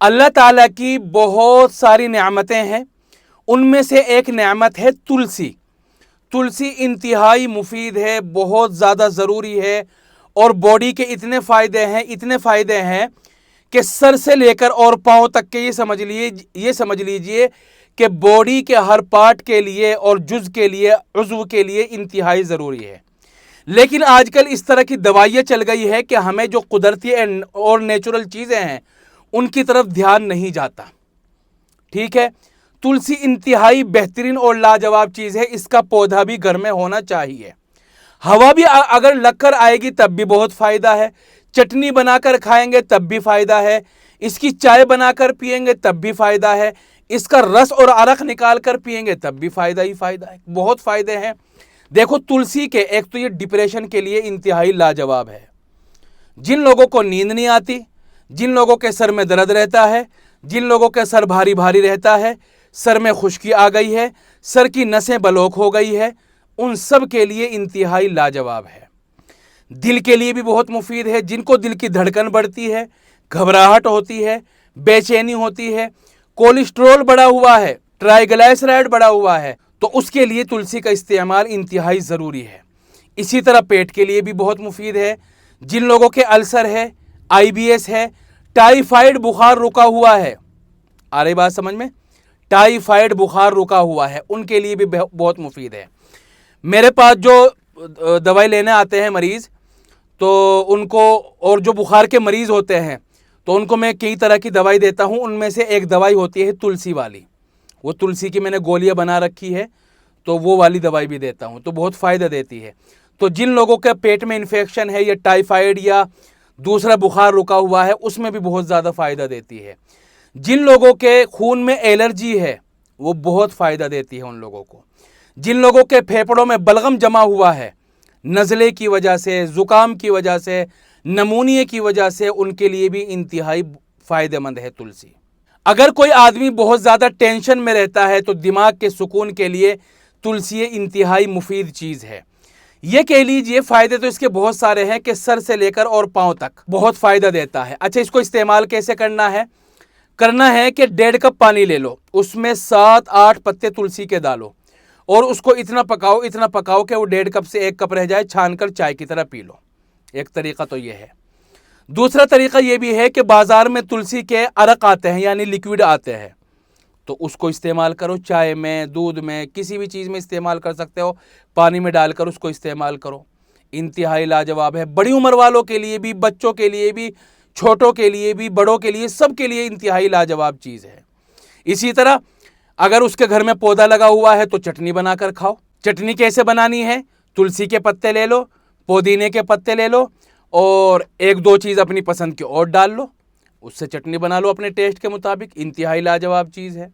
اللہ ताला की बहुत सारी नेमतें हैं, उनमें से एक नेमत है तुलसी। तुलसी इंतहाई मुफीद है, बहुत ज़्यादा ज़रूरी है और बॉडी के इतने फ़ायदे हैं कि सर से लेकर और पाँव तक के ये समझ लीजिए कि बॉडी के हर पार्ट के लिए और उज़्व के लिए इंतहाई ज़रूरी है। लेकिन आजकल इस तरह की दवाइयाँ चल गई है कि हमें जो कुदरती और नेचुरल चीज़ें हैं उनकी तरफ ध्यान नहीं जाता। ठीक है, तुलसी इंतहाई बेहतरीन और लाजवाब चीज़ है, इसका पौधा भी घर में होना चाहिए। हवा भी अगर लगकर आएगी तब भी बहुत फ़ायदा है, चटनी बनाकर खाएंगे तब भी फ़ायदा है, इसकी चाय बनाकर पिएंगे तब भी फ़ायदा है, इसका रस और अरक निकाल कर पिएंगे तब भी फ़ायदा ही फ़ायदा है, बहुत फ़ायदे हैं। देखो तुलसी के एक तो ये डिप्रेशन के लिए इंतहाई लाजवाब है। जिन लोगों को नींद नहीं आती, जिन लोगों के सर में दर्द रहता है, जिन लोगों के सर भारी भारी रहता है, सर में खुश्की आ गई है, सर की नसें ब्लॉक हो गई है, उन सब के लिए इंतहाई लाजवाब है। दिल के लिए भी बहुत मुफीद है। जिनको दिल की धड़कन बढ़ती है, घबराहट होती है, बेचैनी होती है, कोलेस्ट्रॉल बढ़ा हुआ है, ट्राइग्लिसराइड बढ़ा हुआ है, तो उसके लिए तुलसी का इस्तेमाल इंतहाई ज़रूरी है। इसी तरह पेट के लिए भी बहुत मुफीद है। जिन लोगों के अल्सर है, IBS है, टाइफाइड बुखार रुका हुआ है, आ रही बात समझ में, टाइफाइड बुखार रुका हुआ है, उनके लिए भी बहुत मुफीद है। मेरे पास जो दवाई लेने आते हैं मरीज़, तो उनको, और जो बुखार के मरीज़ होते हैं तो उनको मैं कई तरह की दवाई देता हूं। उनमें से एक दवाई होती है तुलसी वाली, वो तुलसी की मैंने गोलियां बना रखी है, तो वो वाली दवाई भी देता हूं, तो बहुत फ़ायदा देती है। तो जिन लोगों के पेट में इन्फेक्शन है या टाइफाइड या दूसरा बुखार रुका हुआ है, उसमें भी बहुत ज़्यादा फ़ायदा देती है। जिन लोगों के खून में एलर्जी है वो बहुत फ़ायदा देती है उन लोगों को। जिन लोगों के फेफड़ों में बलगम जमा हुआ है नज़ले की वजह से, ज़ुकाम की वजह से, नमूनिया की वजह से, उनके लिए भी इंतहाई फ़ायदेमंद है तुलसी। अगर कोई आदमी बहुत ज़्यादा टेंशन में रहता है तो दिमाग के सुकून के लिए तुलसी इंतहाई मुफीद चीज़ है। ये कह लीजिए फ़ायदे तो इसके बहुत सारे हैं कि सर से लेकर और पाँव तक बहुत फ़ायदा देता है। अच्छा, इसको इस्तेमाल कैसे करना है कि 1.5 कप पानी ले लो, उसमें 7-8 पत्ते तुलसी के डालो और उसको इतना पकाओ कि वो 1.5 कप से 1 कप रह जाए, छान कर चाय की तरह पी लो। एक तरीका तो ये है। दूसरा तरीका ये भी है कि बाज़ार में तुलसी के अरक आते हैं, यानी लिक्विड आते हैं, तो उसको इस्तेमाल करो, चाय में, दूध में, किसी भी चीज़ में इस्तेमाल कर सकते हो, पानी में डालकर उसको इस्तेमाल करो। इंतहाई लाजवाब है, बड़ी उम्र वालों के लिए भी, बच्चों के लिए भी, छोटों के लिए भी, बड़ों के लिए, सब के लिए इंतहाई लाजवाब चीज़ है। इसी तरह अगर उसके घर में पौधा लगा हुआ है तो चटनी बनाकर खाओ। चटनी कैसे बनानी है? तुलसी के पत्ते ले लो, पुदीने के पत्ते ले लो और 1-2 चीज़ अपनी पसंद की और डाल लो, उससे चटनी बना लो अपने टेस्ट के मुताबिक। इंतहाई लाजवाब चीज़ है।